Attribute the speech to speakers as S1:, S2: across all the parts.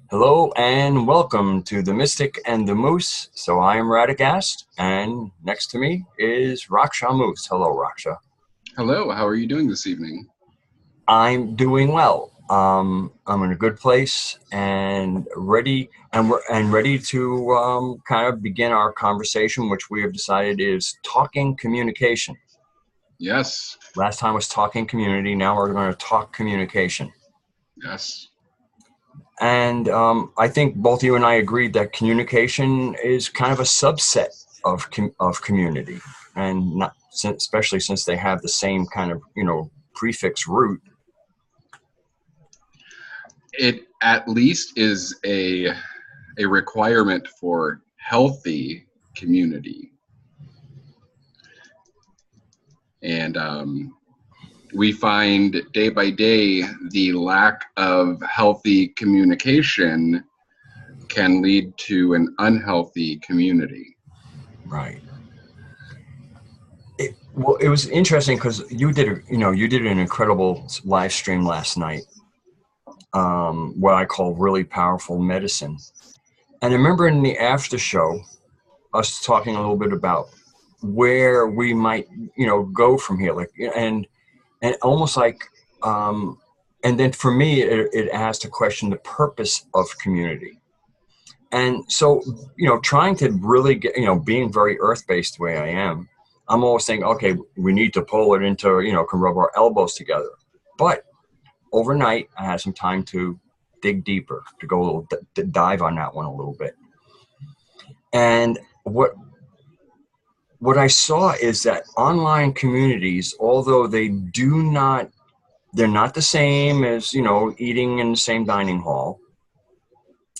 S1: Hello and welcome to the Mystic and the Moose. So I am Radagast, and next to me is Raksha Moose. Hello, Raksha.
S2: Hello, how are you doing this evening?
S1: I'm doing well. I'm in a good place and ready to kind of begin our conversation, which we have decided is talking communication.
S2: Yes,
S1: Last time was talking community. Now we're going to talk communication.
S2: yes.
S1: And I think both you and I agreed that communication is kind of a subset of community, and not especially since they have the same kind of prefix root.
S2: It at least is a requirement for healthy community. And we find day by day the lack of healthy communication can lead to an unhealthy community.
S1: Right. Well, it was interesting because you did an incredible live stream last night, what I call really powerful medicine. And I remember in the after show, us talking a little bit about where we might, go from here, like, and almost like, um, and then for me, it asked a question: the purpose of community. And so, trying to really get, being very earth-based the way I am, I'm always saying, okay, we need to pull it into, can rub our elbows together. But overnight, I had some time to dig deeper, to go a little dive on that one a little bit. And what I saw is that online communities, although they're not the same as, eating in the same dining hall.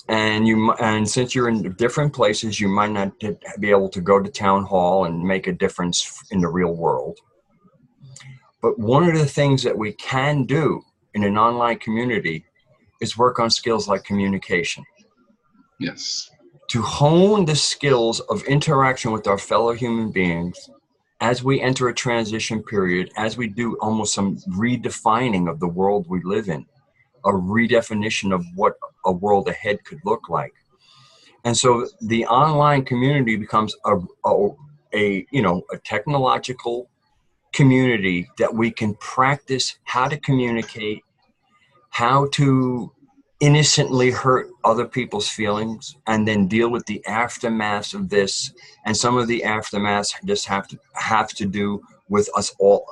S1: And since you're in different places, you might not be able to go to town hall and make a difference in the real world. But one of the things that we can do in an online community is work on skills like communication,
S2: Yes.
S1: to hone the skills of interaction with our fellow human beings as we enter a transition period, as we do almost some redefining of the world we live in, a redefinition of what a world ahead could look like. And so the online community becomes a technological community that we can practice how to communicate, how to innocently hurt other people's feelings, and then deal with the aftermath of this. And some of the aftermaths just have to do with us all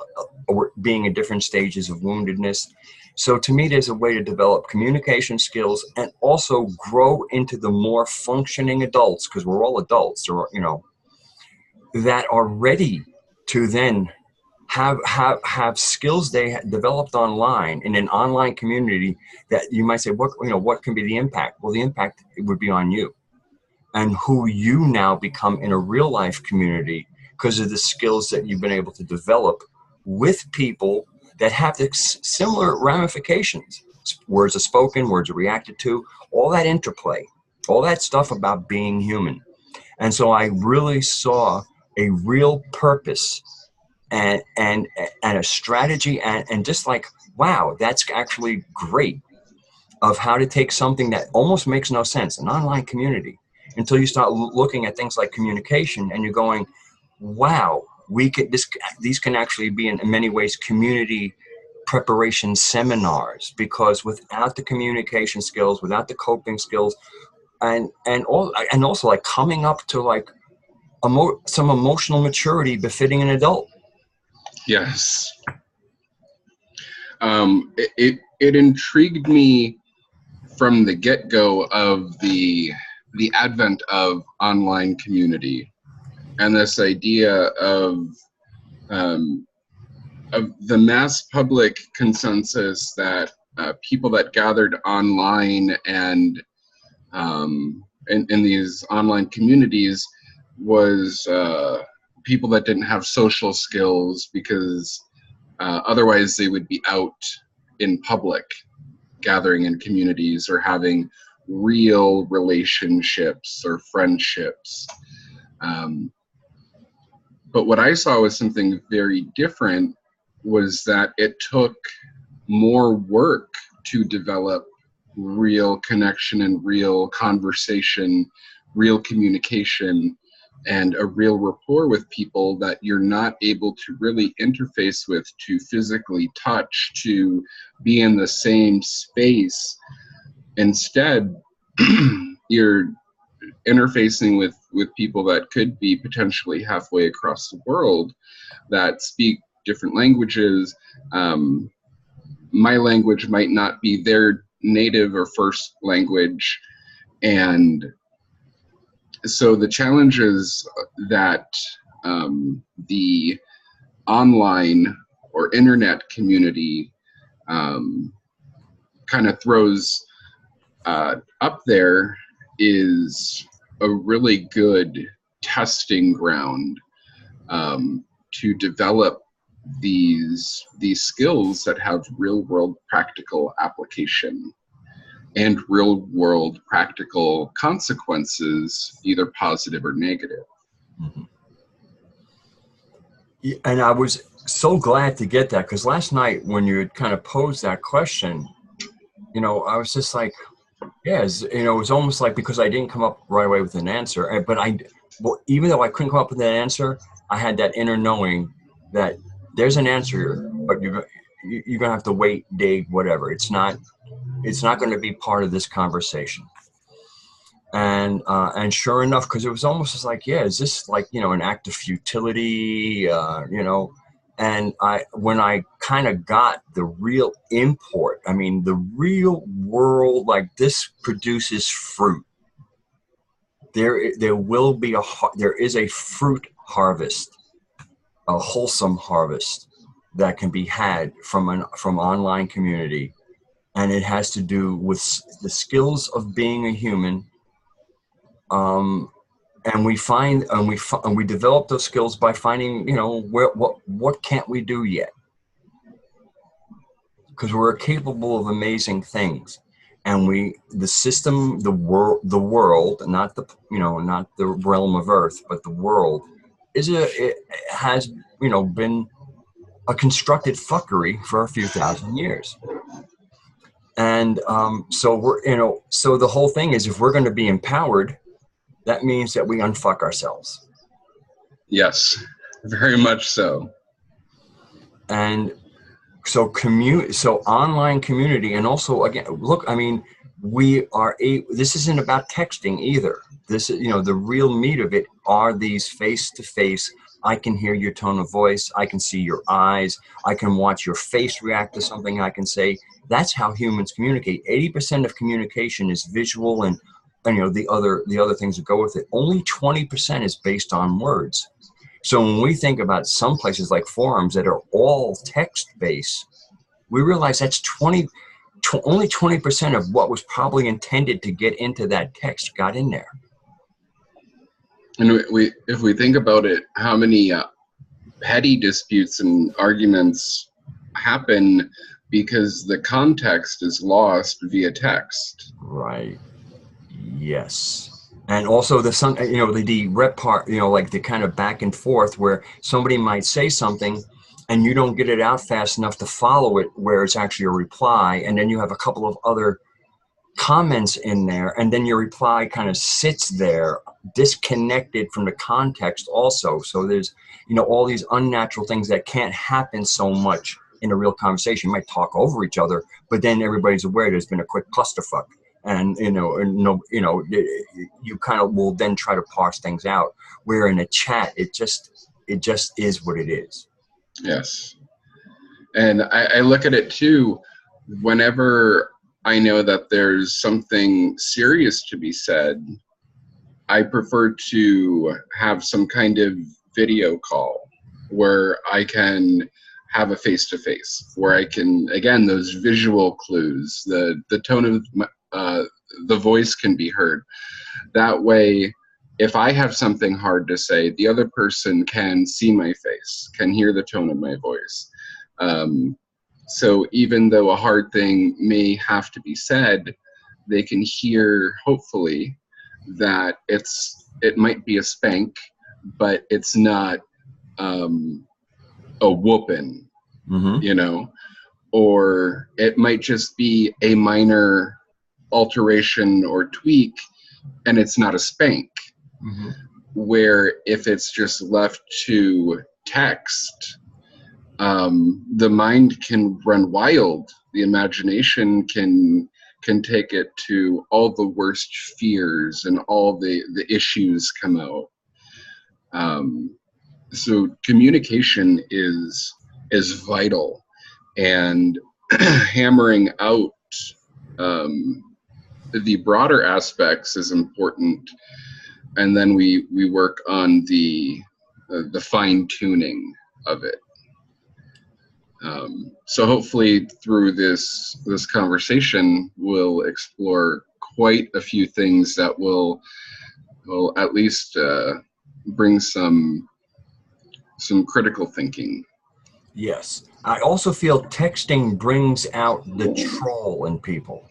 S1: being in different stages of woundedness. So to me, there's a way to develop communication skills and also grow into the more functioning adults, because we're all adults, or that are ready to then have skills they developed online in an online community, that you might say, what can be the impact? Well, the impact would be on you and who you now become in a real life community, because of the skills that you've been able to develop with people that have the similar ramifications. Words are spoken, words are reacted to, all that interplay, all that stuff about being human. And so I really saw a real purpose and a strategy, and just like, wow, that's actually great, of how to take something that almost makes no sense, an online community, until you start looking at things like communication, and you're going, wow, these can actually be in many ways community preparation seminars, because without the communication skills, without the coping skills, and also like coming up to like some emotional maturity befitting an adult.
S2: Yes. It intrigued me from the get-go of the advent of online community and this idea um, of the mass public consensus that people that gathered online and in these online communities was people that didn't have social skills, because otherwise they would be out in public gathering in communities or having real relationships or friendships. Um, but what I saw was something very different, was that it took more work to develop real connection and real conversation, real communication, and a real rapport with people that you're not able to really interface with, to physically touch, to be in the same space. Instead, you're interfacing with people that could be potentially halfway across the world, that speak different languages. My language might not be their native or first language. And so the challenges that the online or internet community kind of throws up there is a really good testing ground to develop these skills that have real world practical application and real world practical consequences, either positive or negative.
S1: Mm-hmm. And I was so glad to get that, because last night when you had kind of posed that question, you know, I was just like, yes, you know, it was almost like, because I didn't come up right away with an answer, but even though I couldn't come up with an answer, I had that inner knowing that there's an answer, but you're gonna have to wait, dig, whatever. It's not going to be part of this conversation. And sure enough, because it was almost just like, yeah, is this like, you know, an act of futility, you know? And when I kind of got the real import, I mean, the real world, like, this produces fruit. There is a fruit harvest, a wholesome harvest that can be had from online community, and it has to do with the skills of being a human. And we develop those skills by finding, you know, what can't we do yet? Because we're capable of amazing things, and the world, not the realm of Earth, but the world it has, you know, been a constructed fuckery for a few thousand years. And so so the whole thing is, if we're going to be empowered, that means that we unfuck ourselves.
S2: Yes, very much so.
S1: And so online community, and also, again, look, I mean, this isn't about texting either. This is, you know, the real meat of it are these face-to-face. I can hear your tone of voice. I can see your eyes. I can watch your face react to something I can say. That's how humans communicate. 80% of communication is visual, and you know, the other things that go with it. Only 20% is based on words. So when we think about some places like forums that are all text-based, we realize that's only 20% of what was probably intended to get into that text got in there.
S2: And if we think about it, how many petty disputes and arguments happen because the context is lost via text?
S1: Right. Yes. And also the rep part, you know, like the kind of back and forth where somebody might say something and you don't get it out fast enough to follow it, where it's actually a reply, and then you have a couple of other comments in there, and then your reply kind of sits there disconnected from the context also. So there's, you know, all these unnatural things that can't happen so much in a real conversation. You might talk over each other, but then everybody's aware there's been a quick clusterfuck. And you kind of will then try to parse things out. Where in a chat, it just is what it is.
S2: Yes, and I look at it too. Whenever I know that there's something serious to be said, I prefer to have some kind of video call where I can have a face-to-face, where I can, again, those visual clues, the tone of the voice can be heard. That way, if I have something hard to say, the other person can see my face, can hear the tone of my voice. So even though a hard thing may have to be said, they can hear, hopefully, that it might be a spank, but it's not a whooping,
S1: mm-hmm.
S2: you know, or it might just be a minor alteration or tweak, and it's not a spank.
S1: Mm-hmm.
S2: Where if it's just left to text, the mind can run wild. The imagination can take it to all the worst fears, and all the issues come out. So communication is vital, and hammering out the broader aspects is important, and then we work on the fine tuning of it. So hopefully through this conversation, we'll explore quite a few things that will at least bring some critical thinking.
S1: Yes. I also feel texting brings out the troll in people.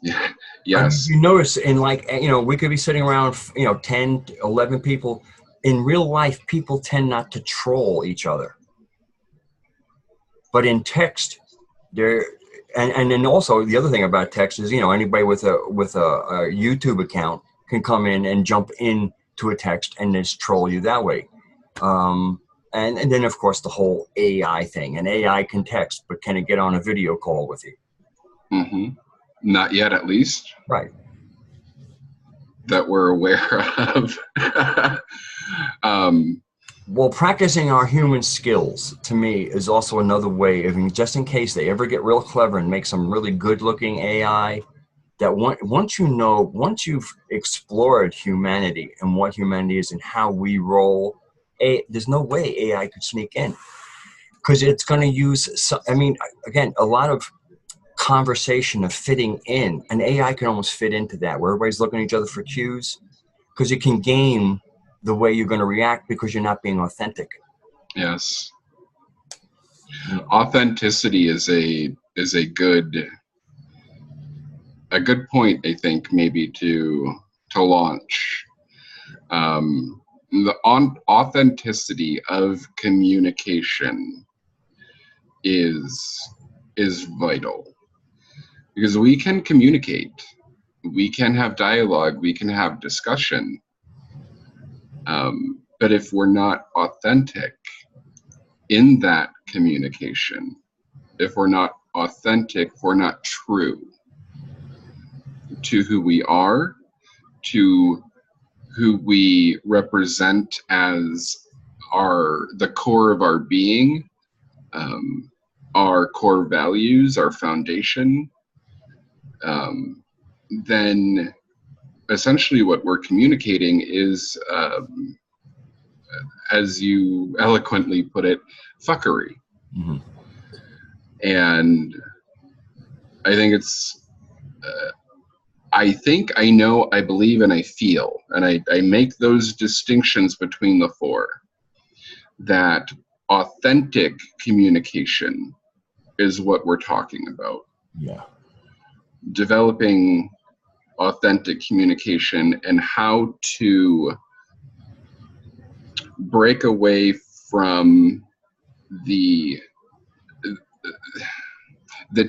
S2: Yeah.
S1: I mean,
S2: Yes.
S1: you notice in, like, we could be sitting around, 10, 11 people. In real life, people tend not to troll each other. But in text, there, and then also the other thing about text is, anybody with a YouTube account can come in and jump in to a text and just troll you that way. And then, of course, the whole AI thing. And AI can text, but can it get on a video call with you?
S2: Mm-hmm. Not yet, at least.
S1: Right.
S2: That we're aware of.
S1: Well, practicing our human skills, to me, is also another way of, just in case they ever get real clever and make some really good-looking AI, that once you've explored humanity and what humanity is and how we roll, there's no way AI could sneak in, because it's going to use, again, a lot of conversation of fitting in. An AI can almost fit into that, where everybody's looking at each other for cues, because it can game the way you're going to react because you're not being authentic.
S2: Yes. Authenticity is a good point, I think, maybe to launch. The authenticity of communication is vital, because we can communicate, we can have dialogue, we can have discussion, but if we're not authentic in that communication, if we're not authentic, if we're not true to who we are, to who we represent as the core of our being, our core values, our foundation, then essentially what we're communicating is, as you eloquently put it, fuckery.
S1: Mm-hmm.
S2: And I think it's, I know, I believe, and I feel, and I make those distinctions between the four, that authentic communication is what we're talking about.
S1: Yeah.
S2: Developing authentic communication and how to break away from the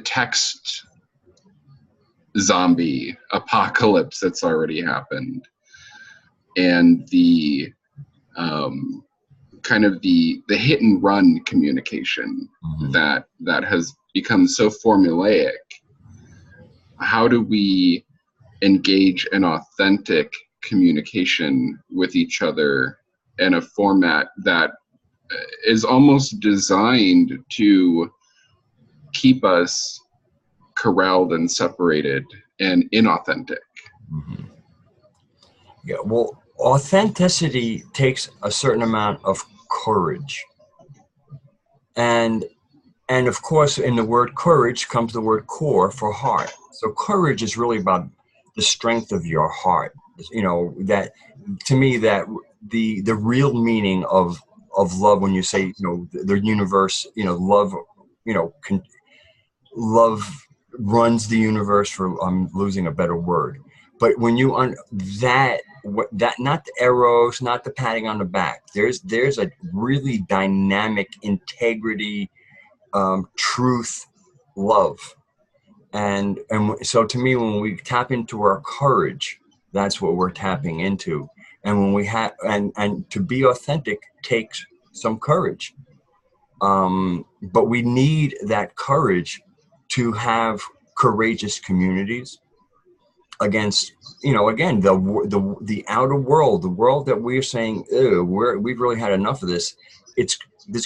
S2: text zombie apocalypse that's already happened, and the kind of the hit and run communication,
S1: Mm-hmm.
S2: that has become so formulaic. How do we engage in authentic communication with each other in a format that is almost designed to keep us corralled and separated and inauthentic?
S1: Mm-hmm. Yeah, well, authenticity takes a certain amount of courage. And of course, in the word courage comes the word core for heart. So courage is really about the strength of your heart. That, to me, that the real meaning of love, when you say, the universe, love, love runs the universe, for I'm losing a better word. But when you that not the arrows, not the patting on the back, there's a really dynamic integrity, truth, love And so to me, when we tap into our courage, that's what we're tapping into. And when we have, and to be authentic takes some courage. But we need that courage to have courageous communities against, again, the outer world, the world that we're saying, ew, we've really had enough of this. It's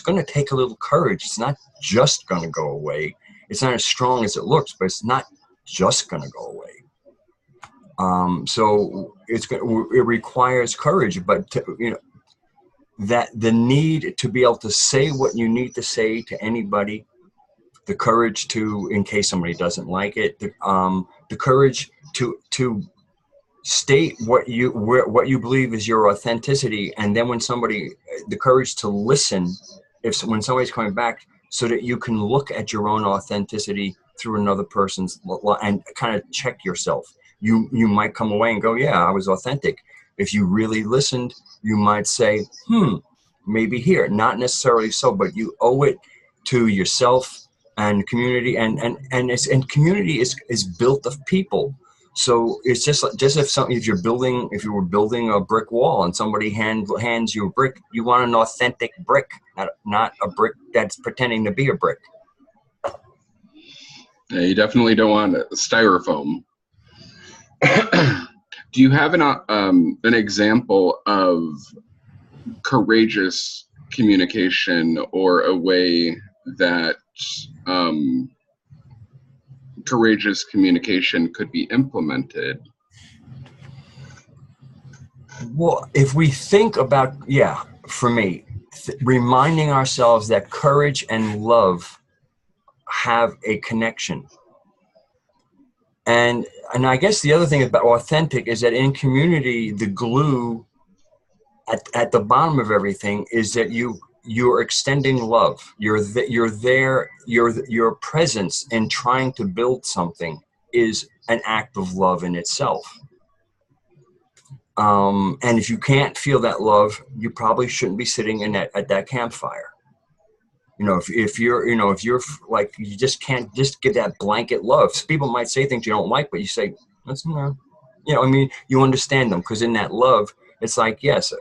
S1: going to take a little courage. It's not just going to go away. It's not as strong as it looks, but it's not just going to go away. So it requires courage, but that the need to be able to say what you need to say to anybody, the courage to, in case somebody doesn't like it, the courage to state what you believe is your authenticity, and then the courage to listen when somebody's coming back, so that you can look at your own authenticity through another person's and kind of check yourself. You might come away and go, yeah, I was authentic. If you really listened, you might say, maybe here, not necessarily so, but you owe it to yourself and community, and community is built of people. So it's just if you were building a brick wall and somebody hands you a brick, you want an authentic brick, not a brick that's pretending to be a brick.
S2: Yeah, you definitely don't want styrofoam. Do you have an example of courageous communication, or a way that courageous communication could be implemented?
S1: Well, if we think about, for me, reminding ourselves that courage and love have a connection. And I guess the other thing about authentic is that in community, the glue at the bottom of everything is that you're extending love. You're there. Your presence in trying to build something is an act of love in itself. And if you can't feel that love, you probably shouldn't be sitting at that campfire. If you're like, you just can't just give that blanket love. People might say things you don't like, but you say, that's, you understand them, because in that love, it's like, yes,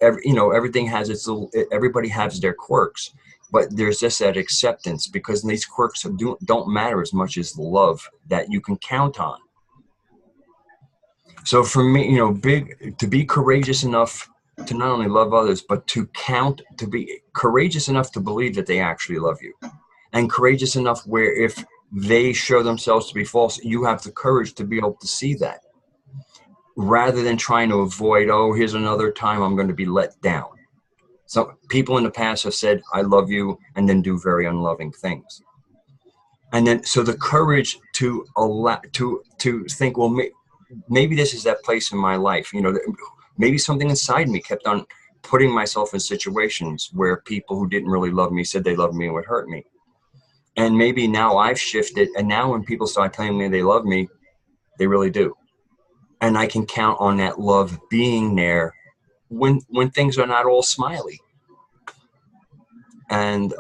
S1: everything has everybody has their quirks, but there's just that acceptance, because these quirks don't matter as much as the love that you can count on. So for me, to be courageous enough to not only love others, but to be courageous enough to believe that they actually love you, and courageous enough where if they show themselves to be false, you have the courage to be able to see that, rather than trying to avoid, oh, here's another time I'm going to be let down. So people in the past have said, I love you, and then do very unloving things. And then, so the courage to allow, to think, well, maybe this is that place in my life, maybe something inside me kept on putting myself in situations where people who didn't really love me said they loved me and would hurt me. And maybe now I've shifted, and now when people start telling me they love me, they really do. And I can count on that love being there when things are not all smiley. And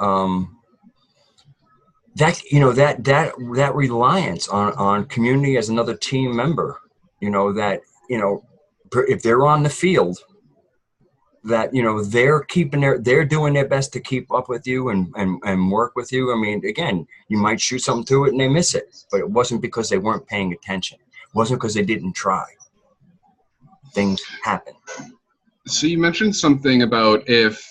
S1: that reliance on community as another team member, if they're on the field, that they're doing their best to keep up with you and work with you. I mean, again, you might shoot something to it and they miss it, but it wasn't because they weren't paying attention. It wasn't because they didn't try. Things happen.
S2: So you mentioned something about if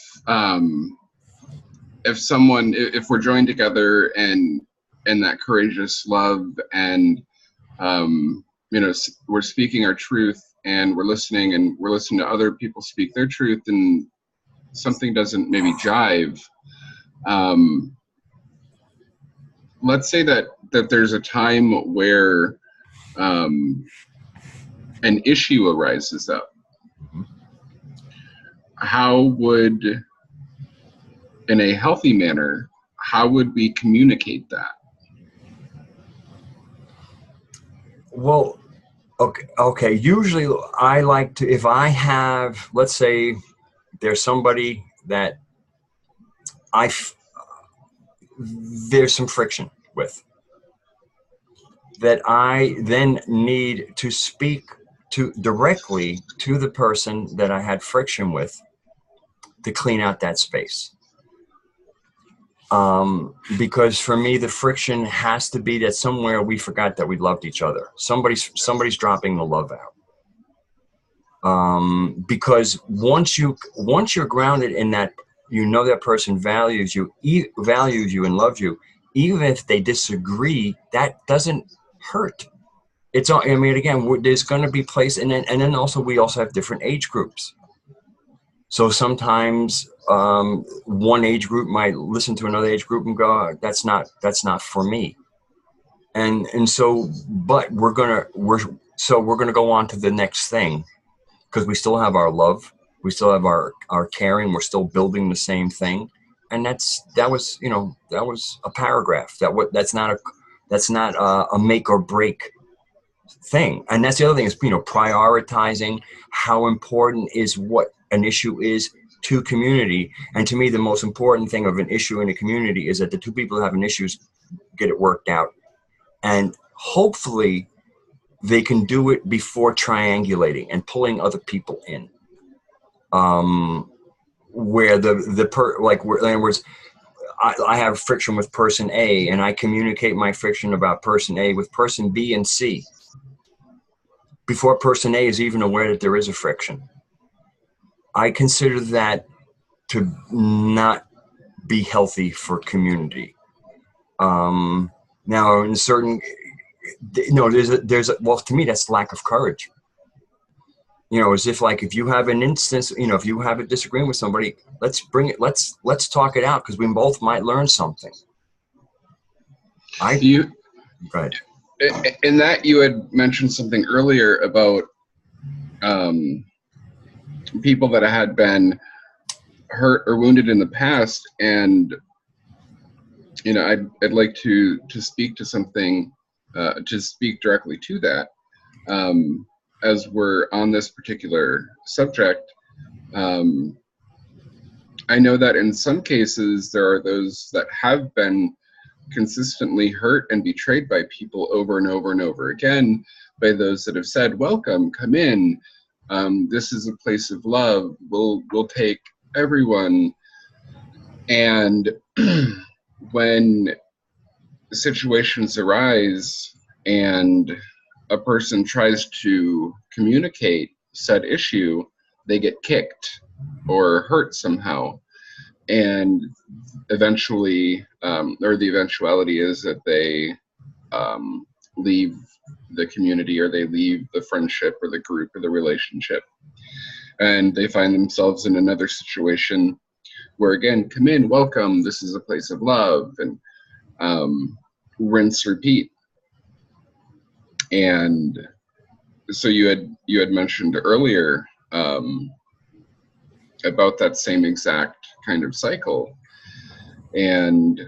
S2: we're joined together and that courageous love, and we're speaking our truth, and we're listening to other people speak their truth, and something doesn't maybe jive. Let's say that there's a time where an issue arises up. How would, in a healthy manner, how would we communicate that?
S1: Well, okay. Usually I like to, if I have, let's say there's somebody that there's some friction with, that I then need to speak to directly to the person that I had friction with to clean out that space. Because for me, the friction has to be that somewhere we forgot that we loved each other. Somebody's dropping the love out. Because once you're grounded in that, you know that person values you and loves you, even if they disagree, that doesn't hurt. It's all, I mean, again, there's going to be place, and then also we also have different age groups. So sometimes one age group might listen to another age group and go, that's not for me. And so, but we're gonna go on to the next thing, because we still have our love, we still have our caring, we're still building the same thing. And that was a paragraph. That's not a make or break thing. And that's the other thing is, prioritizing how important is what an issue is to community. And to me, the most important thing of an issue in a community is that the two people who have an issue get it worked out. And hopefully they can do it before triangulating and pulling other people in. Where in other words, I have friction with person A, and I communicate my friction about person A with person B and C before person A is even aware that there is a friction. I consider that to not be healthy for community. Now, in certain, well, to me, that's lack of courage. As if, like, if you have an instance, if you have a disagreement with somebody, let's bring it, let's talk it out, because we both might learn something.
S2: Go
S1: ahead.
S2: In that, you had mentioned something earlier about people that had been hurt or wounded in the past, and I'd like to speak to something, to speak directly to that, as we're on this particular subject. I know that in some cases there are those that have been consistently hurt and betrayed by people over and over and over again, by those that have said, welcome, come in, this is a place of love, we'll take everyone. And when situations arise and a person tries to communicate said issue, they get kicked or hurt somehow. And eventually, or the eventuality is that they leave the community, or they leave the friendship or the group or the relationship. And they find themselves in another situation where, again, come in, welcome, this is a place of love, and rinse, repeat. And so you had mentioned earlier about that same exact kind of cycle. And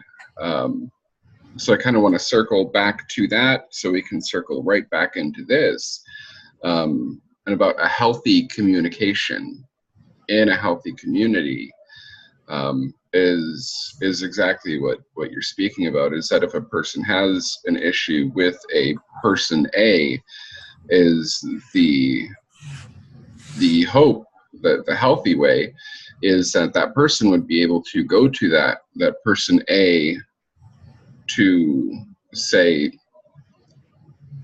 S2: so I kind of want to circle back to that, so we can circle right back into this, and about a healthy communication in a healthy community. Is exactly what you're speaking about, is that if a person has an issue with a person A, is the hope that the healthy way is that that person would be able to go to that person A to say,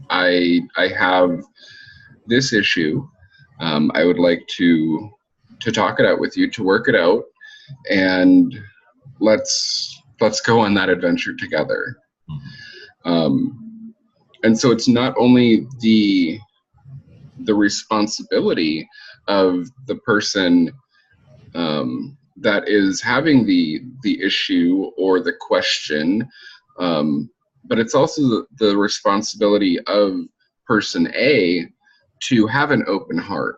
S2: I have this issue, I would like to talk it out with you, to work it out, and let's go on that adventure together. And so it's not only the responsibility of the person that is having the issue or the question, but it's also the responsibility of person A to have an open heart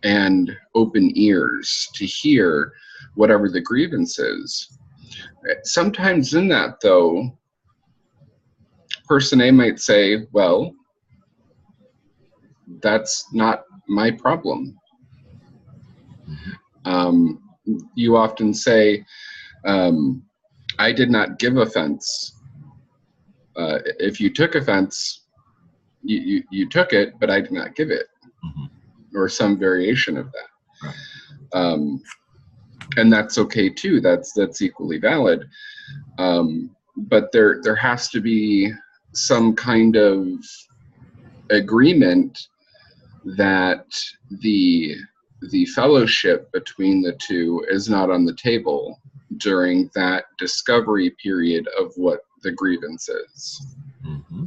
S2: and open ears to hear whatever the grievance is. Sometimes in that, though, person A might say, well, that's not my problem. You often say, I did not give offense. If you took offense, you took it, but I did not give it, or some variation of that.
S1: Right.
S2: And that's okay too. That's equally valid. But there has to be some kind of agreement that the fellowship between the two is not on the table during that discovery period of what the grievance is.
S1: Mm-hmm.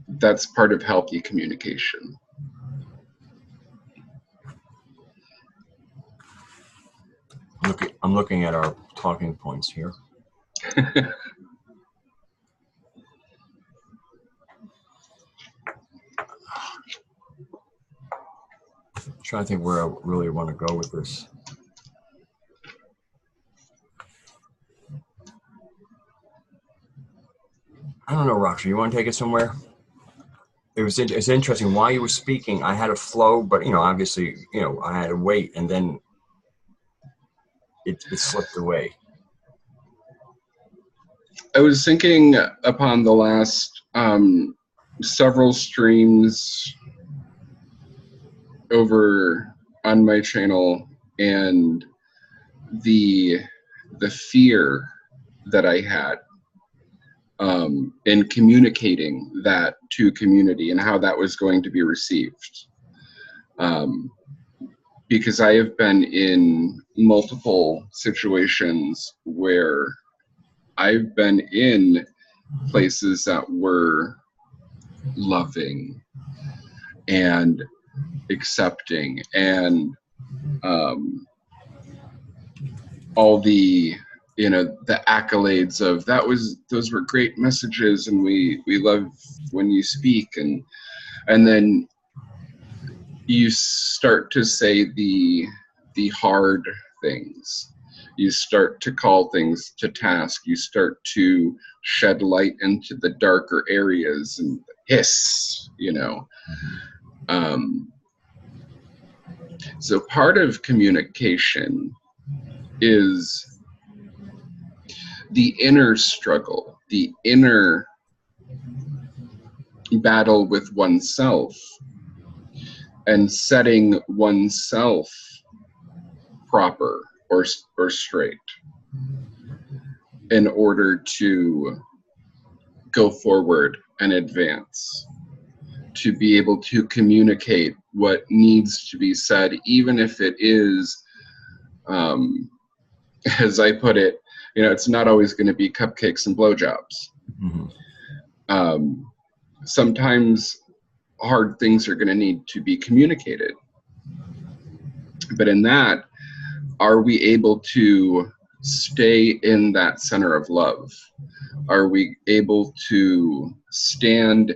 S2: That's part of healthy communication.
S1: I'm looking at our talking points here. Trying to think where I really want to go with this. I don't know, Raksha, you want to take it somewhere? It's interesting. While you were speaking, I had a flow, but obviously, I had to wait, and then it slipped away.
S2: I was thinking upon the last several streams over on my channel, and the fear that I had in communicating that to community and how that was going to be received. Because I have been in multiple situations where I've been in places that were loving and accepting and all the the accolades of those were great messages, and we love when you speak, and then you start to say the hard things. You start to call things to task. You start to shed light into the darker areas and hiss, So part of communication is the inner struggle, the inner battle with oneself, and setting oneself proper or straight in order to go forward and advance, to be able to communicate what needs to be said, even if it is, as I put it, it's not always going to be cupcakes and blowjobs. Mm-hmm. Sometimes hard things are going to need to be communicated. But in that, are we able to stay in that center of love? Are we able to stand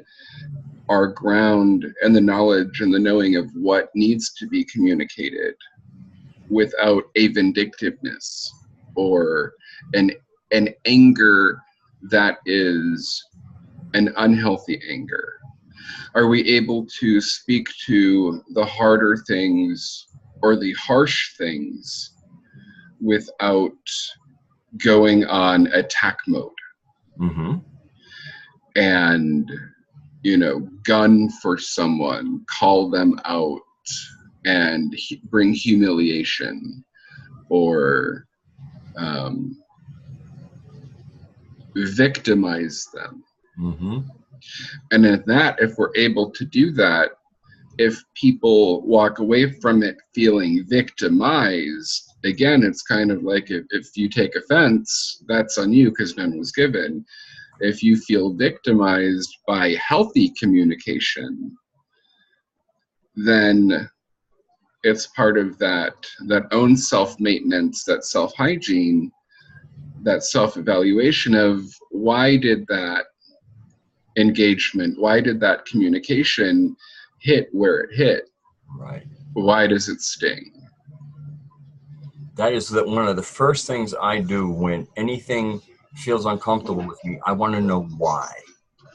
S2: our ground and the knowledge and the knowing of what needs to be communicated without a vindictiveness or an anger that is an unhealthy anger? Are we able to speak to the harder things or the harsh things without going on attack mode? Mm-hmm. And, gun for someone, call them out, and bring humiliation, or victimize them. Mm-hmm. And in that, if we're able to do that, if people walk away from it feeling victimized, again, it's kind of like if you take offense, that's on you because none was given. If you feel victimized by healthy communication, then it's part of that own self-maintenance, that self-hygiene, that self-evaluation of why did that engagement, why did that communication hit where it hit?
S1: Right.
S2: Why does it sting?
S1: That is one of the first things I do when anything feels uncomfortable with me. I want to know why.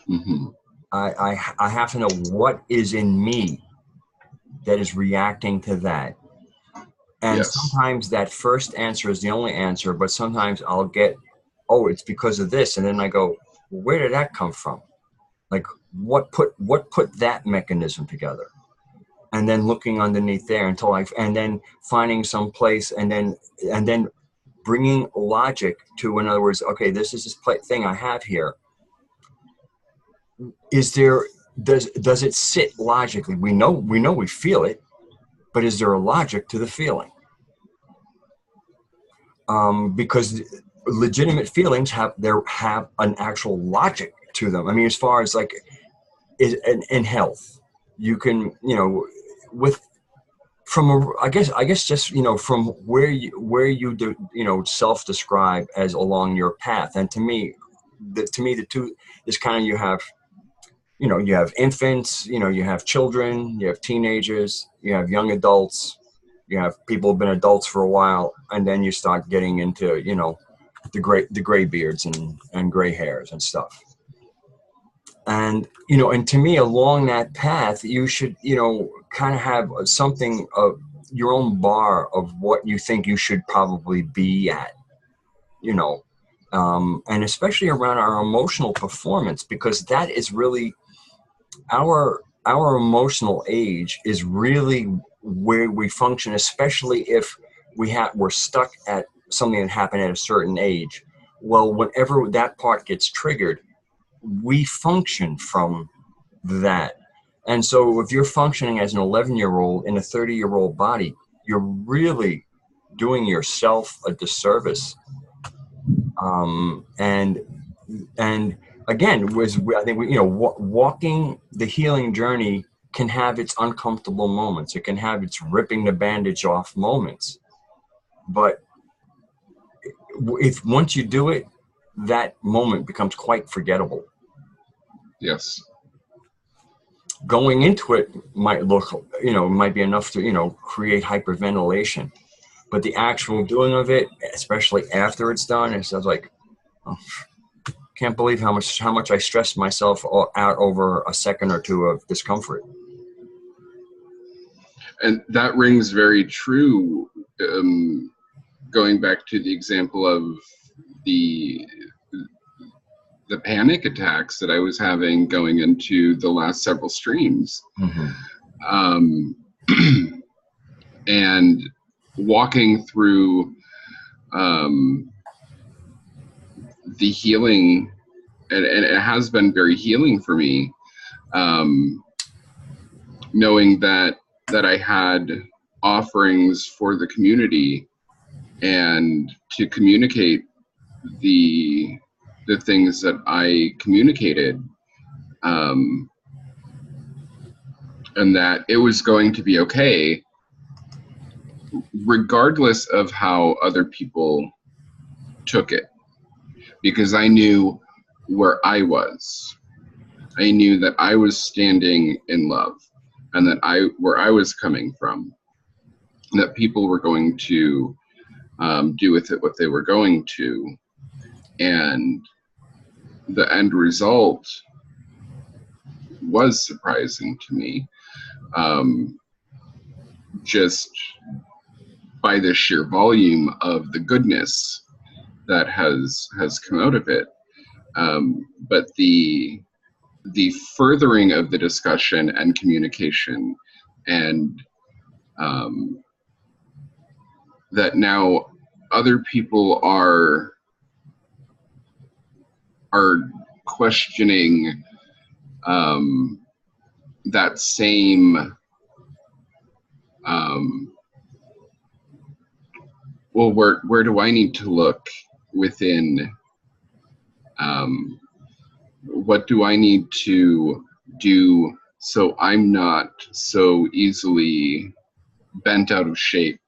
S1: Mm-hmm. I have to know what is in me that is reacting to that. And yes, sometimes that first answer is the only answer, but sometimes I'll get, oh, it's because of this. And then I go, well, where did that come from? Like what put that mechanism together? And then looking underneath there and then finding some place, and then bringing logic to, in other words, okay, this is this thing I have here. Is there, does it sit logically? We know we feel it, but is there a logic to the feeling? Because legitimate feelings have an actual logic to them. I mean, as far as like in health, you can, with from I guess just from where you do self-describe as along your path. And to me the two is kind of, you have infants, you have children, you have teenagers, you have young adults, you have people who've been adults for a while, and then you start getting into the gray beards and gray hairs and stuff. And to me, along that path, you should kind of have something of your own bar of what you think you should probably be at, and especially around our emotional performance, because that is really our emotional age is really where we function, especially if we're stuck at something that happened at a certain age. Well, whenever that part gets triggered, we function from that. And so if you're functioning as an 11-year-old in a 30-year-old body, you're really doing yourself a disservice. And again, I think walking the healing journey can have its uncomfortable moments. It can have its ripping the bandage off moments. But if once you do it, that moment becomes quite forgettable.
S2: Yes.
S1: Going into it might might be enough to, create hyperventilation. But the actual doing of it, especially after it's done, it's like, oh, can't believe how much I stressed myself out over a second or two of discomfort.
S2: And that rings very true. Going back to the example of the panic attacks that I was having going into the last several streams.
S1: Mm-hmm.
S2: And walking through the healing, and it has been very healing for me, knowing that I had offerings for the community and to communicate the things that I communicated, and that it was going to be okay, regardless of how other people took it, because I knew where I was. I knew that I was standing in love, and that where I was coming from, and that people were going to do with it what they were going to. And the end result was surprising to me, just by the sheer volume of the goodness that has come out of it. But the furthering of the discussion and communication, and that now other people are questioning that same well, where do I need to look within, what do I need to do so I'm not so easily bent out of shape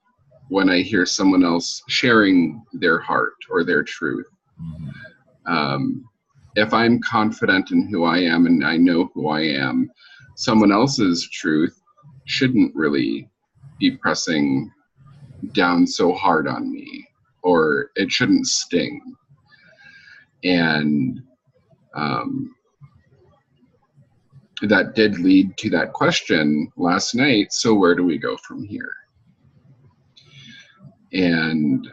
S2: when I hear someone else sharing their heart or their truth. If I'm confident in who I am and I know who I am, someone else's truth shouldn't really be pressing down so hard on me, or it shouldn't sting. And that did lead to that question last night: so where do we go from here? And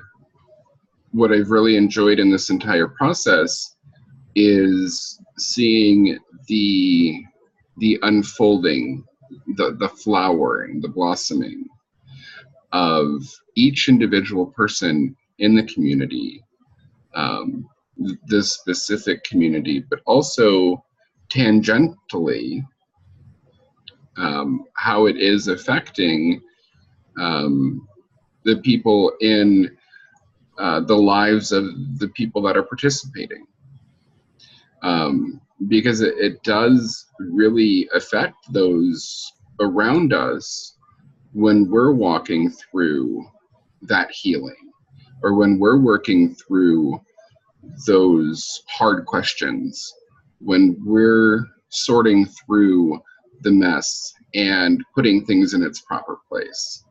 S2: what I've really enjoyed in this entire process is seeing the unfolding, the flowering, the blossoming of each individual person in the community, this specific community, but also tangentially, how it is affecting the people in the lives of the people that are participating. Because it does really affect those around us when we're walking through that healing, or when we're working through those hard questions, when we're sorting through the mess and putting things in its proper place,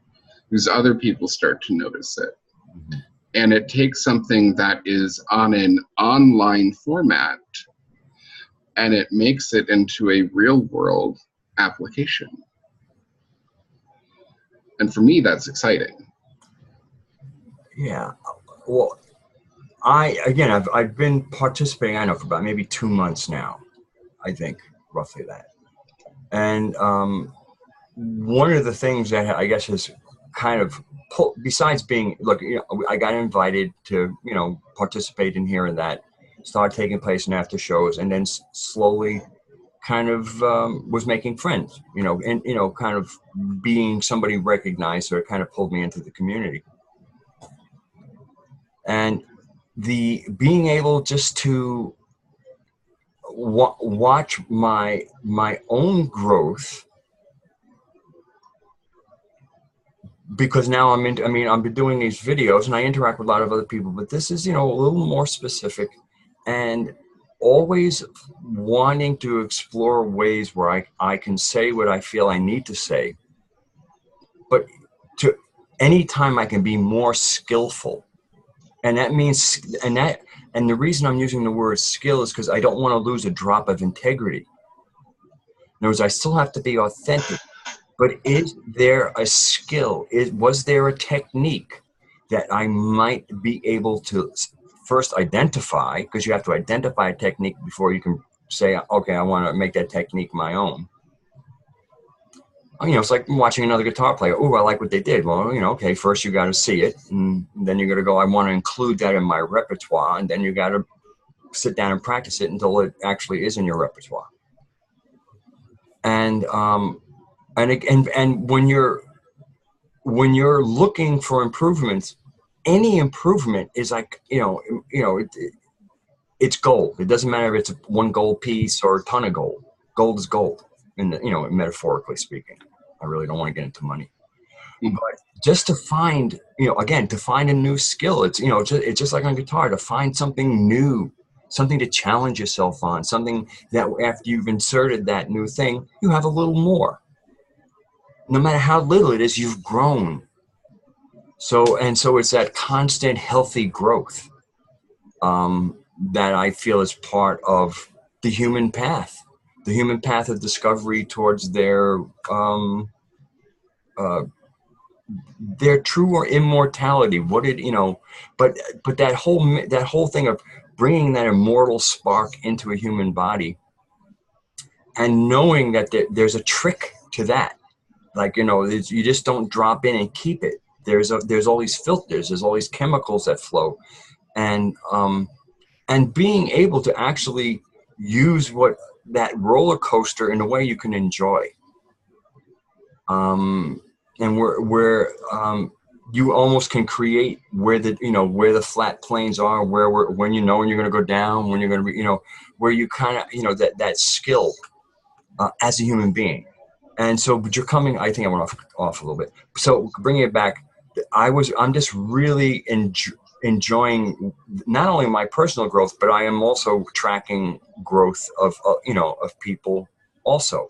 S2: because other people start to notice it.
S1: Mm-hmm.
S2: And it takes something that is on an online format and it makes it into a real world application. And for me, that's exciting.
S1: Yeah. Well, I've been participating, I know, for about maybe 2 months now, I think, roughly that. And one of the things that I guess has kind of besides being, look, I got invited to, participate in here and that, start taking place in after shows, and then slowly kind of was making friends, and, kind of being somebody recognized, so it kind of pulled me into the community. And the being able just to watch my own growth, because now I've been doing these videos and I interact with a lot of other people, but this is, a little more specific, and always wanting to explore ways where I can say what I feel I need to say, but to anytime I can be more skillful. And that means, and the reason I'm using the word skill is because I don't want to lose a drop of integrity. In other words, I still have to be authentic, but is there a skill? Was there a technique that I might be able to first identify? Because you have to identify a technique before you can say, okay, I want to make that technique my own. It's like watching another guitar player. Oh, I like what they did. Well, okay, first you got to see it, and then you got to go, I want to include that in my repertoire, and then you got to sit down and practice it until it actually is in your repertoire. And when you're looking for improvements, any improvement is like, it's gold. It doesn't matter if it's one gold piece or a ton of gold. Gold is gold, metaphorically speaking. I really don't want to get into money, but just to find, again, to find a new skill. It's, it's just like on guitar, to find something new, something to challenge yourself on, something that after you've inserted that new thing, you have a little more. No matter how little it is, you've grown. So it's that constant healthy growth that I feel is part of the human path of discovery towards their true or immortality. But that whole thing of bringing that immortal spark into a human body, and knowing that there's a trick to that. Like, you just don't drop in and keep it. There's all these filters, there's all these chemicals that flow, and being able to actually use that roller coaster in a way you can enjoy. And where you almost can create where the flat planes are, when you're going to go down, when you're going to be, where you kind of, that skill as a human being. And so, but you're coming, I think I went off a little bit. So bringing it back, I'm just really enjoying not only my personal growth, but I am also tracking growth of people also.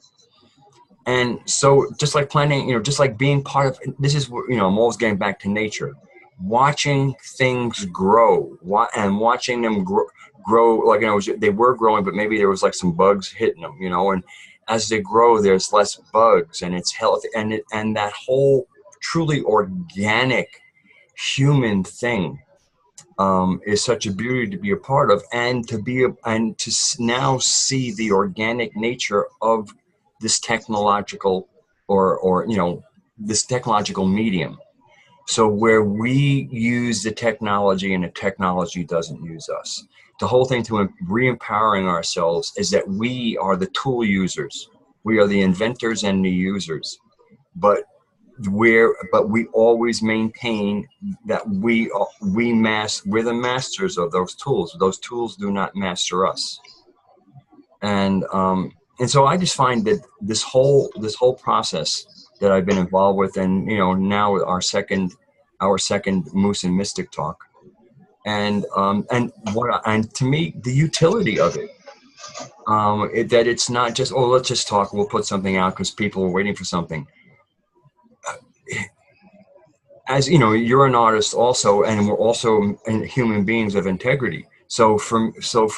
S1: And so just like planning, just like being part of, this is, I'm always getting back to nature, watching things grow, and watching them grow, like, they were growing, but maybe there was like some bugs hitting them, and as they grow, there's less bugs, and it's healthy, and that whole truly organic human thing is such a beauty to be a part of, and now see the organic nature of this technological, or this technological medium. So where we use the technology and the technology doesn't use us. The whole thing to re-empowering ourselves is that we are the tool users. We are the inventors and the users. But we always maintain that we're the masters of those tools. Those tools do not master us. And so I just find that this whole process that I've been involved with, and now our second Moose and Mystic talk, and to me, the utility of it, that it's not just, oh, let's just talk, we'll put something out because people are waiting for something. As you know, you're an artist also, and we're also human beings of integrity. So for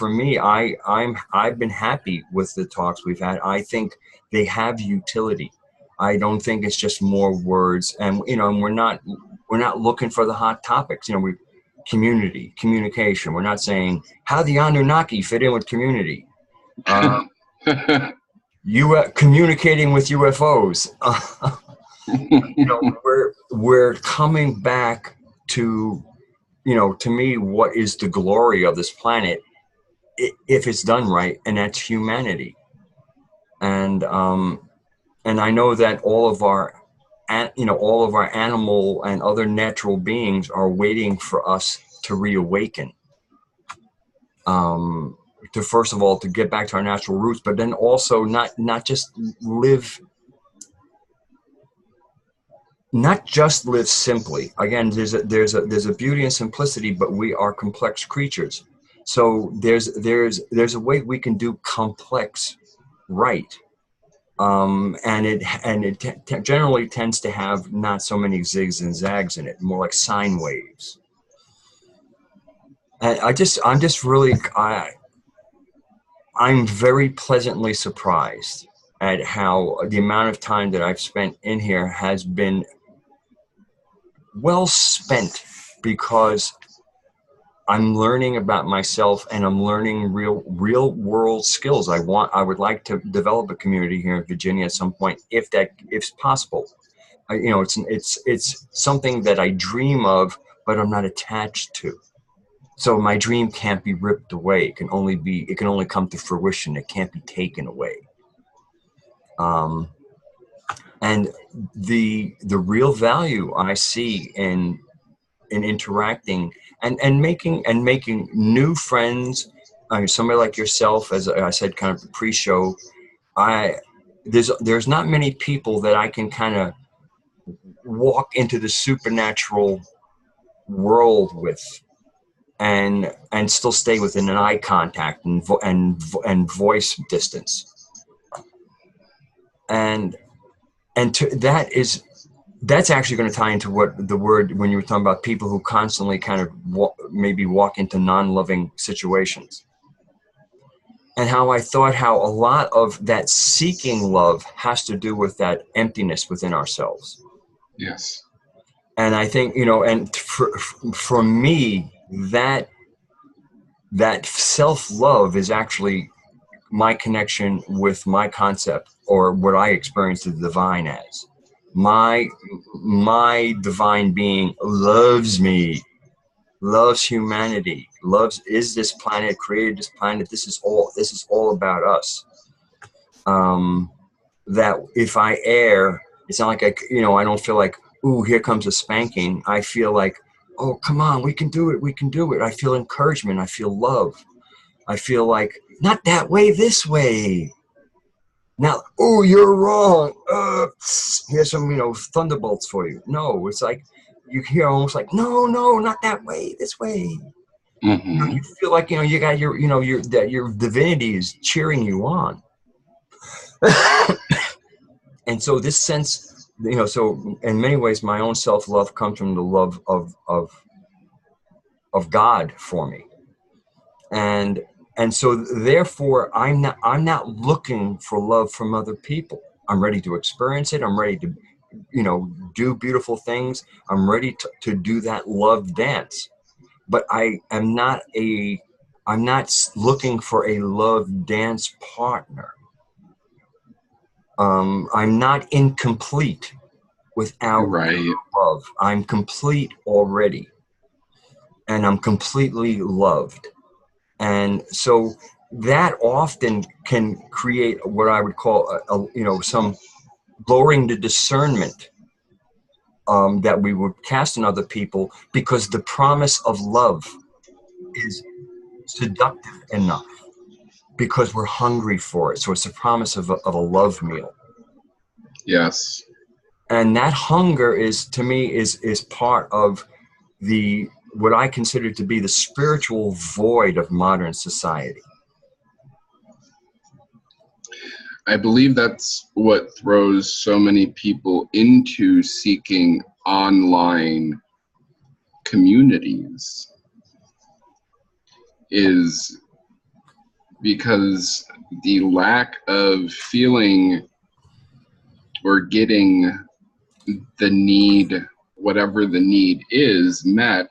S1: me, I've been happy with the talks we've had. I think they have utility. I don't think it's just more words, and and we're not looking for the hot topics. Communication. We're not saying how the Anunnaki fit in with community. Communicating with UFOs. We're coming back to, to me, what is the glory of this planet, if it's done right, and that's humanity. And I know that all of our animal and other natural beings are waiting for us to reawaken. To first of all, to get back to our natural roots, but then also not just live simply. Again, there's a beauty and simplicity, but we are complex creatures. So there's a way we can do complex right, and it generally tends to have not so many zigs and zags in it, more like sine waves. And I'm very pleasantly surprised at how the amount of time that I've spent in here has been well spent, because I'm learning about myself, and I'm learning real world skills. I would like to develop a community here in Virginia at some point, if possible. It's something that I dream of, but I'm not attached to. So my dream can't be ripped away. It can only come to fruition. It can't be taken away. And the real value I see in interacting and making new friends. Somebody like yourself, as I said, kind of the pre-show. There's not many people that I can kind of walk into the supernatural world with, and still stay within an eye contact and voice distance. And that's actually going to tie into what the word, when you were talking about people who constantly kind of maybe walk into non-loving situations, and how I thought how a lot of that seeking love has to do with that emptiness within ourselves.
S2: Yes.
S1: And I think, and for me, that self-love is actually my connection with my concept, or what I experience the divine as. My divine being loves me, loves humanity, is this planet, created this planet. This is all about us. That if I err, it's not like I don't feel like, ooh, here comes a spanking. I feel like, oh, come on, we can do it. I feel encouragement. I feel love. I feel like, not that way, this way. Now, oh, you're wrong. Here's some, thunderbolts for you. No, it's like you hear almost like, no, not that way, this way.
S2: Mm-hmm.
S1: You feel like you got your divinity is cheering you on. And so this sense, so in many ways, my own self-love comes from the love of God for me, and so therefore I'm not looking for love from other people. I'm ready to experience it. I'm ready to, do beautiful things. I'm ready to do that love dance. but I'm not looking for a love dance partner. I'm not incomplete without
S2: Right.
S1: love. I'm complete already, and I'm completely loved. And so that often can create what I would call some lowering the discernment that we would cast on other people, because the promise of love is seductive enough because we're hungry for it. So it's a promise of a love meal.
S2: Yes.
S1: And that hunger is, to me, is part of what I consider to be the spiritual void of modern society.
S2: I believe that's what throws so many people into seeking online communities, is because the lack of feeling or getting the need, whatever the need is, met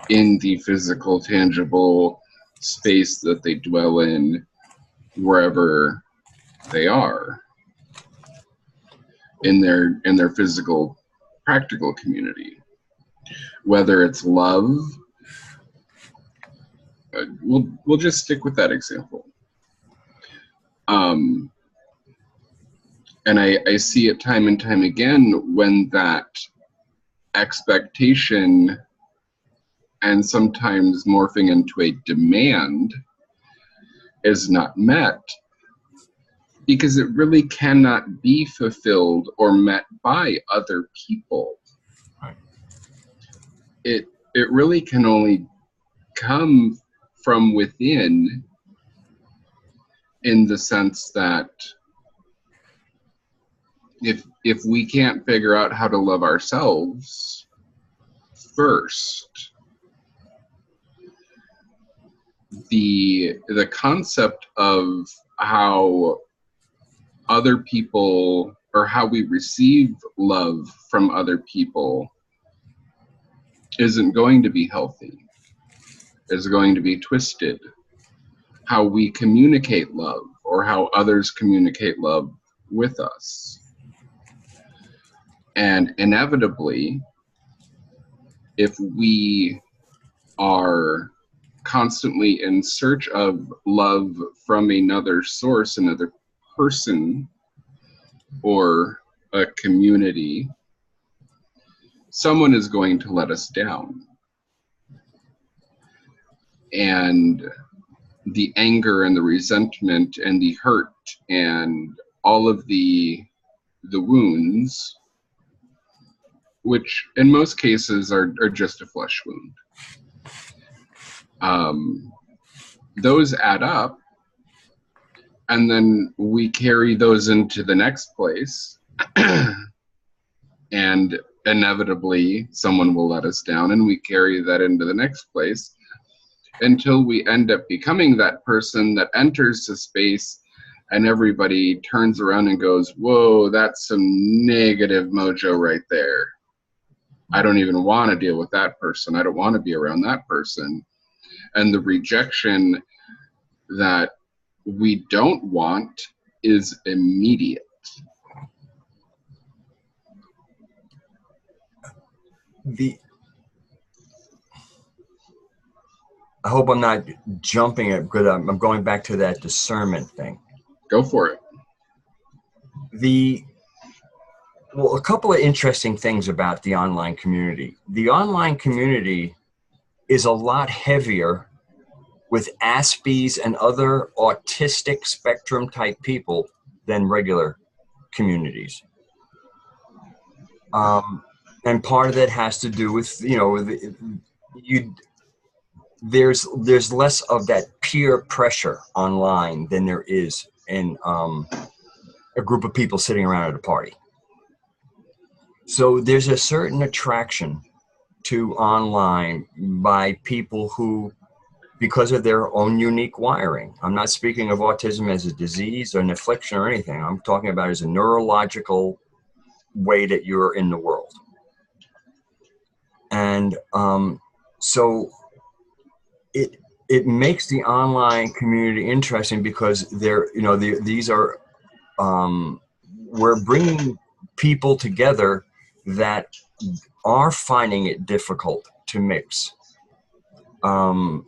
S2: in the physical, tangible space that they dwell in, wherever they are, in their physical, practical community. Whether it's love, we'll just stick with that example. And I see it time and time again when that expectation, and sometimes morphing into a demand, is not met, because it really cannot be fulfilled or met by other people.
S1: Right.
S2: It really can only come from within, in the sense that if we can't figure out how to love ourselves first, the concept of how other people, or how we receive love from other people, isn't going to be healthy. Is going to be twisted. How we communicate love, or how others communicate love with us. And inevitably, if we are constantly in search of love from another source, another person, or a community, someone is going to let us down. And the anger and the resentment and the hurt and all of the wounds, which in most cases are just a flesh wound, those add up, and then we carry those into the next place, and inevitably someone will let us down, and we carry that into the next place, until we end up becoming that person that enters the space and everybody turns around and goes, whoa, that's some negative mojo right there. I don't even want to deal with that person. I don't want to be around that person. And the rejection that we don't want is immediate.
S1: I hope I'm not jumping it, because I'm going back to that discernment thing.
S2: Go for it.
S1: Well, a couple of interesting things about the online community. The online community is a lot heavier with Aspies and other autistic spectrum type people than regular communities. And part of that has to do with, there's less of that peer pressure online than there is in a group of people sitting around at a party. So there's a certain attraction to online by people who, because of their own unique wiring. I'm not speaking of autism as a disease or an affliction or anything. I'm talking about as a neurological way that you're in the world. And so it makes the online community interesting because these are we're bringing people together that are finding it difficult to mix. And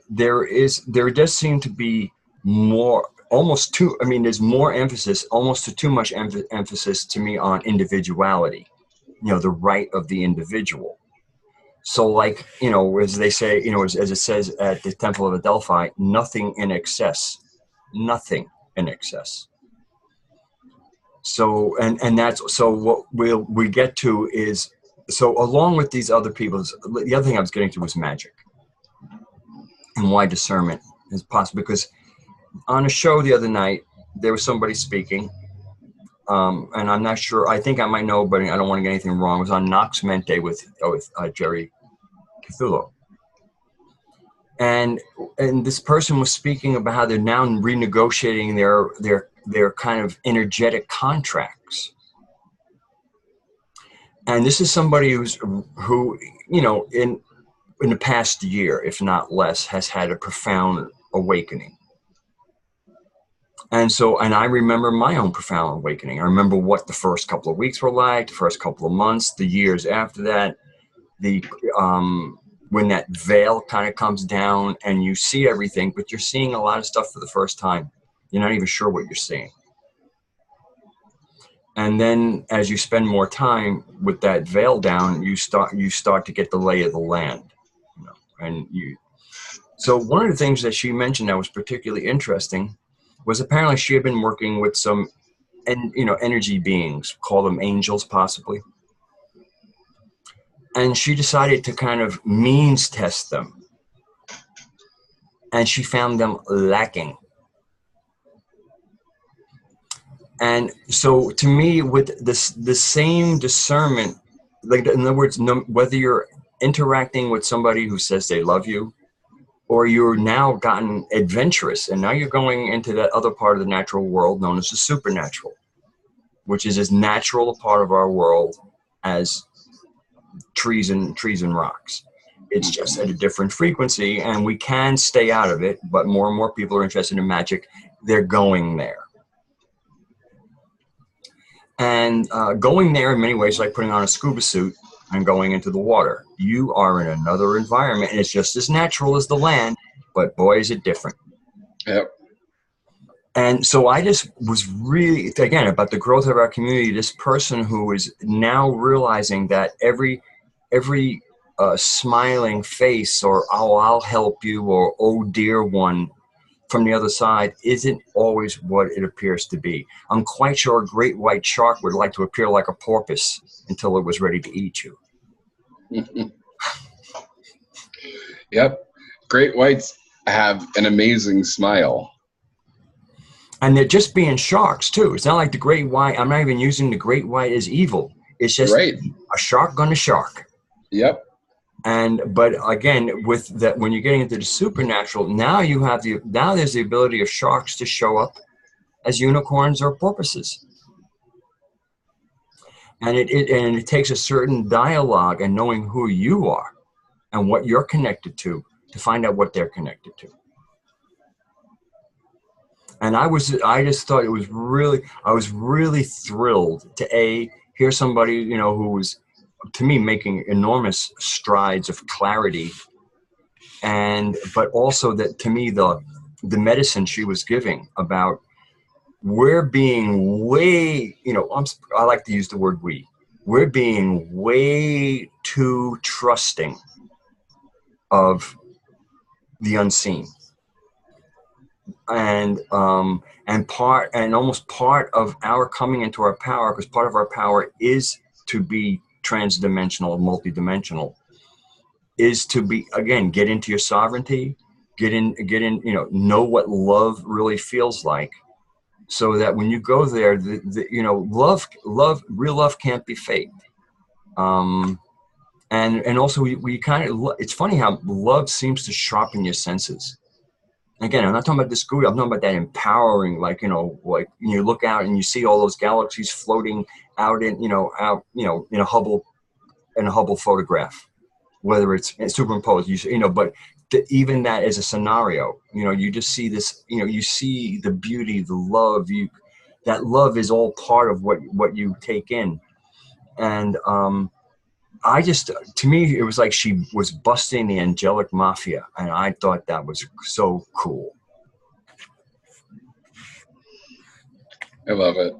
S1: there does seem to be more, almost too, I mean, there's more emphasis, almost to too much emphasis to me on individuality, the right of the individual. So like, as they say, as it says at the Temple of Adelphi, nothing in excess, nothing in excess. So, and that's, so what we get to is, so along with these other people's, the other thing I was getting to was magic and why discernment is possible. Because on a show the other night, there was somebody speaking, and I'm not sure, I think I might know, but I don't want to get anything wrong. It was on Nox Mente with Jerry Cthulhu. And this person was speaking about how they're now renegotiating their kind of energetic contracts. And this is somebody who in the past year, if not less, has had a profound awakening. And I remember my own profound awakening. I remember what the first couple of weeks were like, the first couple of months, the years after that, when that veil kind of comes down and you see everything, but you're seeing a lot of stuff for the first time. You're not even sure what you're seeing. And then as you spend more time with that veil down, you start to get the lay of the land. So one of the things that she mentioned that was particularly interesting was apparently she had been working with some energy beings, call them angels possibly. And she decided to kind of means test them. And she found them lacking. And so to me, with the same discernment, like in other words, whether you're interacting with somebody who says they love you, or you're now gotten adventurous and now you're going into that other part of the natural world known as the supernatural, which is as natural a part of our world as trees and rocks. It's just at a different frequency, and we can stay out of it, but more and more people are interested in magic. They're going there. And going there in many ways like putting on a scuba suit and going into the water. You are in another environment, and it's just as natural as the land, but boy, is it different.
S2: Yep.
S1: And so I just was really, again, about the growth of our community, this person who is now realizing that every smiling face, or oh, I'll help you, or oh dear one from the other side isn't always what it appears to be. I'm quite sure a great white shark would like to appear like a porpoise until it was ready to eat you.
S2: Yep. Great whites have an amazing smile.
S1: And they're just being sharks too. It's not like the great white, I'm not even using the great white as evil. It's just
S2: right.
S1: A shark gonna shark.
S2: Yep.
S1: But again, with that, when you're getting into the supernatural, now there's the ability of sharks to show up as unicorns or porpoises. And it takes a certain dialogue and knowing who you are and what you're connected to find out what they're connected to. And I just thought I was really thrilled to hear somebody, who was, to me, making enormous strides of clarity, but also that, to me, the medicine she was giving about we're being way, I like to use the word we're being way too trusting of the unseen. And almost part of our coming into our power, because part of our power is to be transdimensional, multidimensional, is to be, again, get into your sovereignty, get in, know what love really feels like, so that when you go there, real love can't be faked. And also we kind of, it's funny how love seems to sharpen your senses. Again, I'm not talking about this good. I'm talking about that empowering, like you look out and you see all those galaxies floating out in, in a Hubble photograph. whether it's superimposed, but even that as a scenario, you just see this, you see the beauty, the love, that love is all part of what you take in. And to me, it was like she was busting the angelic mafia, and I thought that was so cool.
S2: I love it.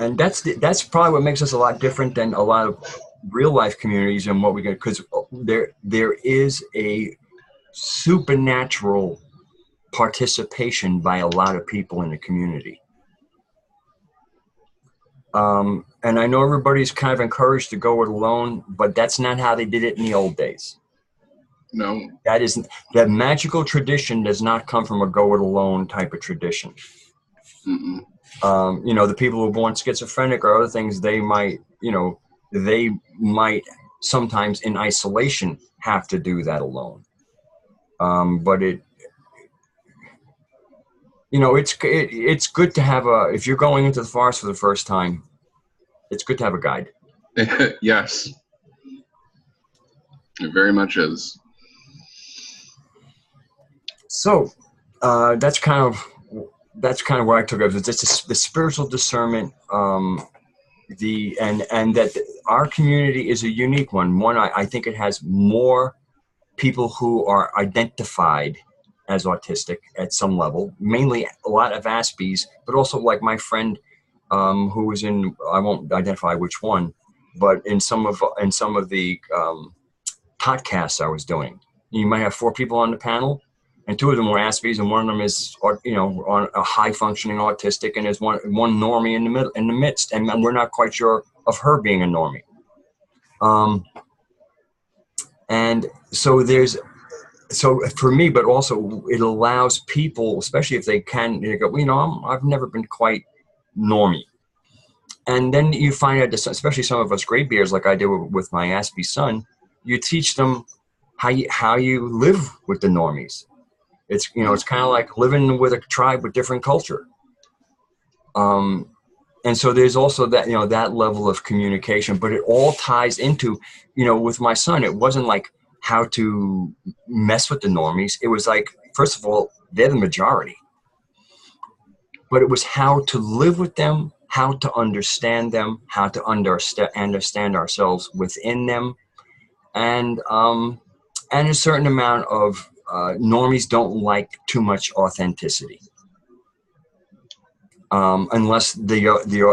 S1: And that's probably what makes us a lot different than a lot of real life communities and what we get, because there is a supernatural participation by a lot of people in the community. And I know everybody's kind of encouraged to go it alone, but that's not how they did it in the old days.
S2: No.
S1: That magical tradition does not come from a go it alone type of tradition.
S2: Mm-mm.
S1: The people who are born schizophrenic or other things, they might sometimes in isolation have to do that alone. But it's good to have if you're going into the forest for the first time, it's good to have a guide.
S2: Yes, it very much is.
S1: So that's kind of where I took it. It's the spiritual discernment, and that our community is a unique one. I think it has more people who are identified as autistic at some level, mainly a lot of Aspies, but also like my friend who was in, I won't identify which one, but in some of the podcasts I was doing, you might have 4 people on the panel, and 2 of them were Aspies, and one of them is, on a high functioning autistic, and there's one normie in the midst, and we're not quite sure of her being a normie. And so for me, but also it allows people, especially if they can, go, I've never been quite normie. And then you find out, especially some of us graybeards, like I did with my Aspie son, you teach them how you live with the normies. It's, it's kind of like living with a tribe with different culture. And so there's also that, that level of communication, but it all ties into, with my son, it wasn't like how to mess with the normies. It was like, first of all, they're the majority, but it was how to live with them, how to understand them, how to understand ourselves within them. And a certain amount of normies don't like too much authenticity. Unless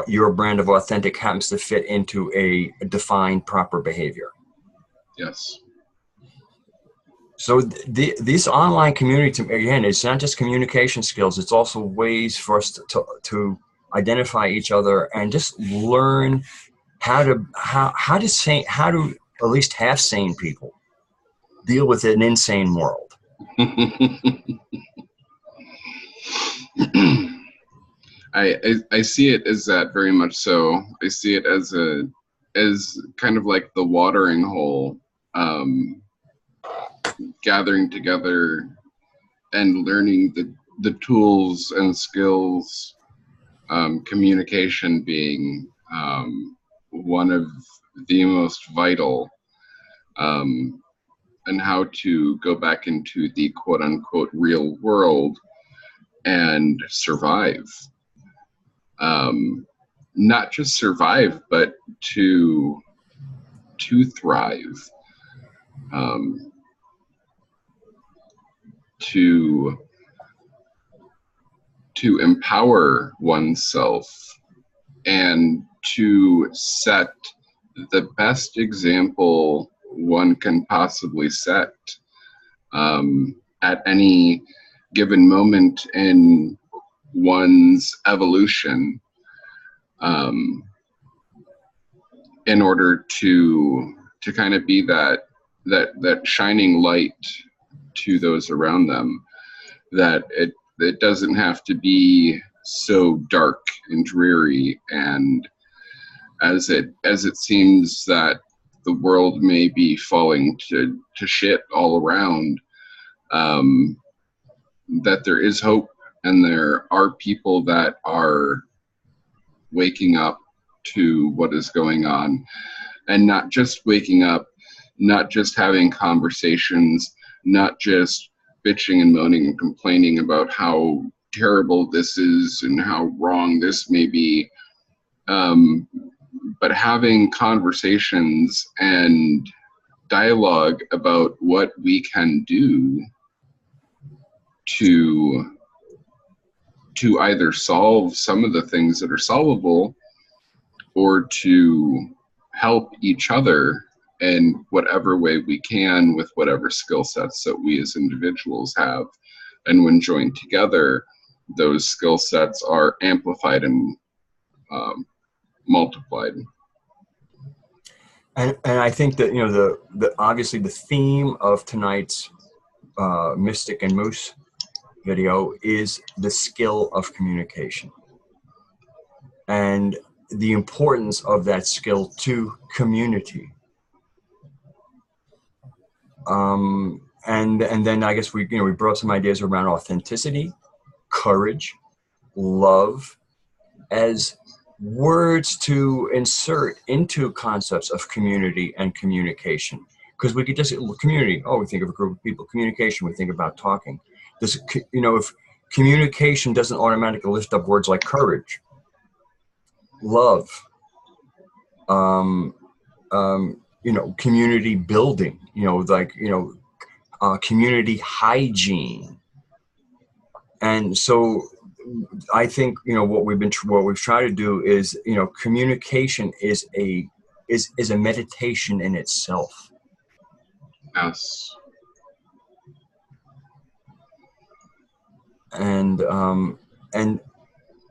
S1: your brand of authentic happens to fit into a defined proper behavior.
S2: Yes.
S1: So this online community, again, it's not just communication skills. It's also ways for us to identify each other and just learn how to at least half sane people deal with an insane world.
S2: I see it as that very much so. I see it as kind of like the watering hole, gathering together and learning the tools and skills, communication being one of the most vital, and how to go back into the quote unquote real world and survive. Not just survive, but to thrive, to empower oneself and to set the best example one can possibly set at any given moment in one's evolution, in order to kind of be that shining light to those around them, that it doesn't have to be so dark and dreary, and as it seems that the world may be falling to shit all around, that there is hope, and there are people that are waking up to what is going on, and not just waking up, not just having conversations, not just bitching and moaning and complaining about how terrible this is and how wrong this may be, but having conversations and dialogue about what we can do to either solve some of the things that are solvable, or to help each other in whatever way we can with whatever skill sets that we as individuals have. And when joined together, those skill sets are amplified and multiplied.
S1: And I think that, you know, the obviously the theme of tonight's Mystic and Moose video is the skill of communication and the importance of that skill to community. And then I guess we brought some ideas around authenticity, courage, love as words to insert into concepts of community and communication. Because we could just, community, oh, we think of a group of people. Communication, we think about talking. This, you know, if communication doesn't automatically lift up words like courage, love, you know, community building, you know, like, you know, community hygiene. And so I think, you know, what we've tried to do is, you know, communication is a meditation in itself.
S2: Yes.
S1: And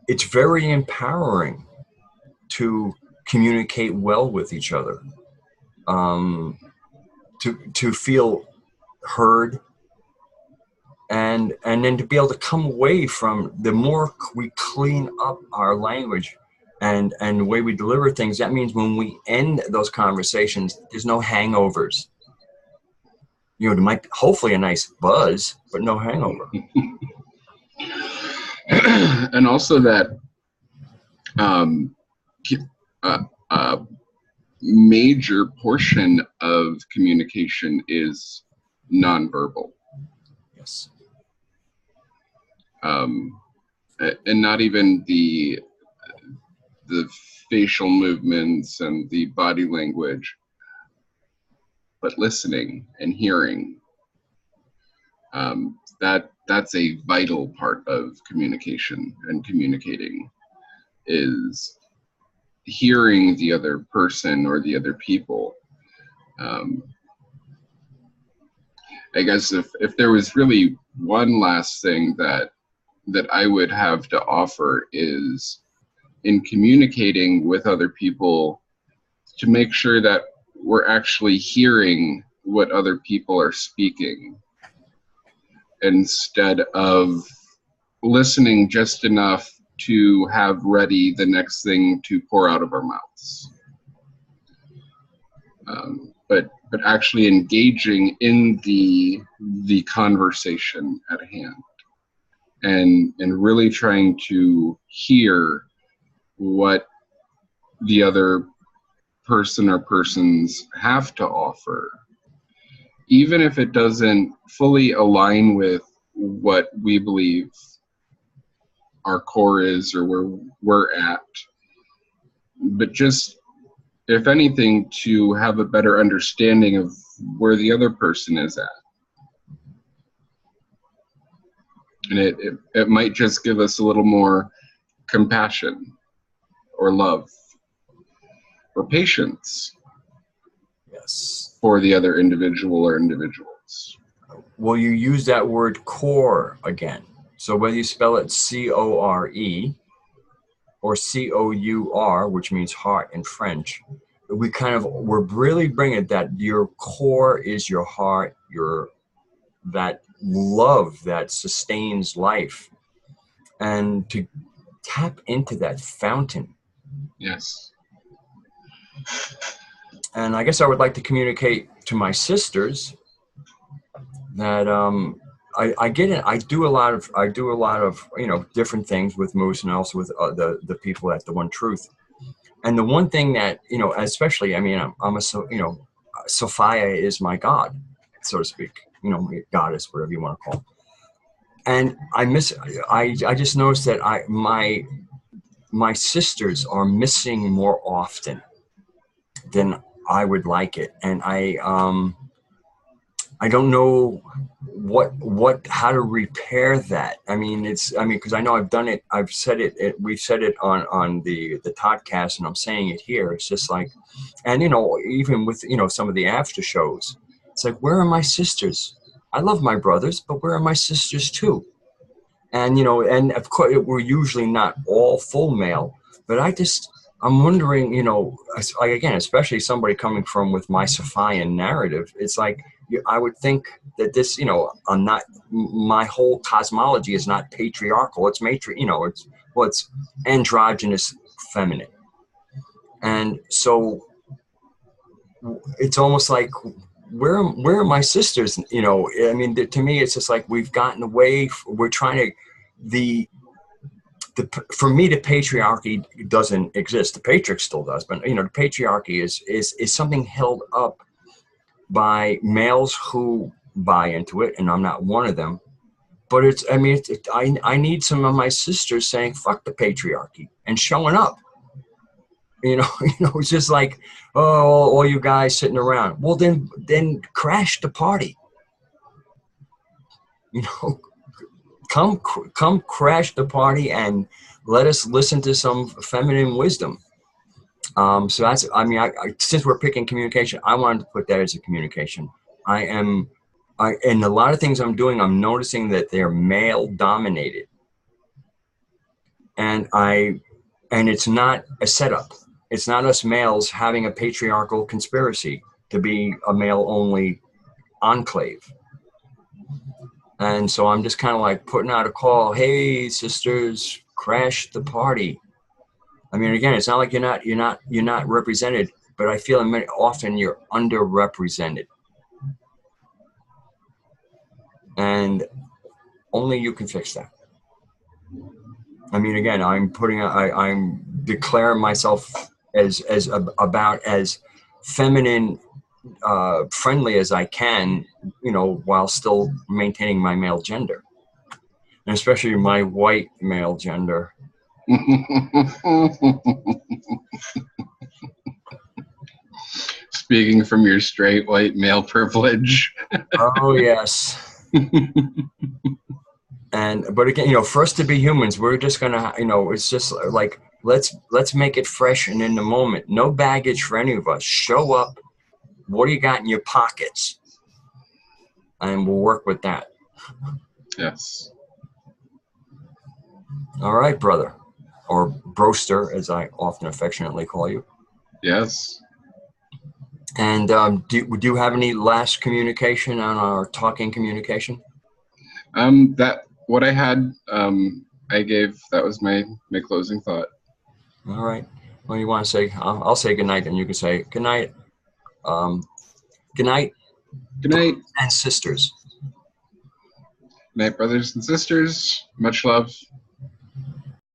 S1: it's very empowering to communicate well with each other, to feel heard, and then to be able to come away from, the more we clean up our language and the way we deliver things, that means when we end those conversations, there's no hangovers. You know, there might be hopefully a nice buzz, but no hangover.
S2: And also that major portion of communication is nonverbal.
S1: Yes.
S2: And not even the facial movements and the body language, but listening and hearing. That's a vital part of communication and communicating, is hearing the other person or the other people. I guess if there was really one last thing that I would have to offer, is in communicating with other people, to make sure that we're actually hearing what other people are speaking, instead of listening just enough to have ready the next thing to pour out of our mouths. But actually engaging in the conversation at hand, and really trying to hear what the other person or persons have to offer, even if it doesn't fully align with what we believe our core is or where we're at, but just, if anything, to have a better understanding of where the other person is at. And it might just give us a little more compassion or love or patience.
S1: Yes.
S2: For the other individual or individuals.
S1: Well, you use that word core again. So whether you spell it CORE or COUR, which means heart in French, we're really bringing it that your core is your heart, that love that sustains life, and to tap into that fountain.
S2: Yes.
S1: And I guess I would like to communicate to my sisters that I get it. I do a lot of, you know, different things with Moose, and also with the people at The One Truth. And the one thing that, you know, especially, I mean, I'm a, so, you know, Sophia is my God, so to speak, you know, goddess, whatever you want to call it. And I just noticed that my sisters are missing more often than I would like it. And I don't know how to repair that. I mean, because I know I've done it. I've said it. We've said it on the podcast, and I'm saying it here. It's just like, and you know, even with, you know, some of the after shows, it's like, where are my sisters? I love my brothers, but where are my sisters too? And you know, and of course, we're usually not all full male, but I'm wondering, you know, like, again, especially somebody coming from with my Sophian narrative, it's like, I would think that this, you know, my whole cosmology is not patriarchal. It's you know, it's androgynous feminine. And so it's almost like, where are my sisters? You know, I mean, to me, it's just like, we've gotten away. We're trying to, for me, the patriarchy doesn't exist. The patriarch still does, but you know, the patriarchy is something held up by males who buy into it, and I'm not one of them. But I mean, I need some of my sisters saying "fuck the patriarchy" and showing up. You know, it's just like, oh, all you guys sitting around. Well, then crash the party. You know, come crash the party and let us listen to some feminine wisdom. So that's, I mean, since we're picking communication, I wanted to put that as a communication. And a lot of things I'm doing, I'm noticing that they're male dominated. And it's not a setup. It's not us males having a patriarchal conspiracy to be a male only enclave. And so I'm just kind of like putting out a call. Hey, sisters, crash the party. I mean, again, it's not like you're not represented, but I feel often you're underrepresented, and only you can fix that. I mean, again, I'm declaring myself as about as feminine, friendly as I can, you know, while still maintaining my male gender, and especially my white male gender.
S2: Speaking from your straight white male privilege.
S1: Oh yes. But again, you know, for us to be humans, we're just gonna, you know, it's just like, let's make it fresh and in the moment. No baggage for any of us. Show up. What do you got in your pockets? And we'll work with that.
S2: Yes.
S1: All right, brother, or broster, as I often affectionately call you.
S2: Yes.
S1: And do you have any last communication on our talking communication?
S2: That what I had, I gave. That was my closing thought.
S1: All right. Well, you want to say? I'll say good night, and you can say good night. Good night.
S2: Good night,
S1: and sisters.
S2: Good night, brothers and sisters. Much love.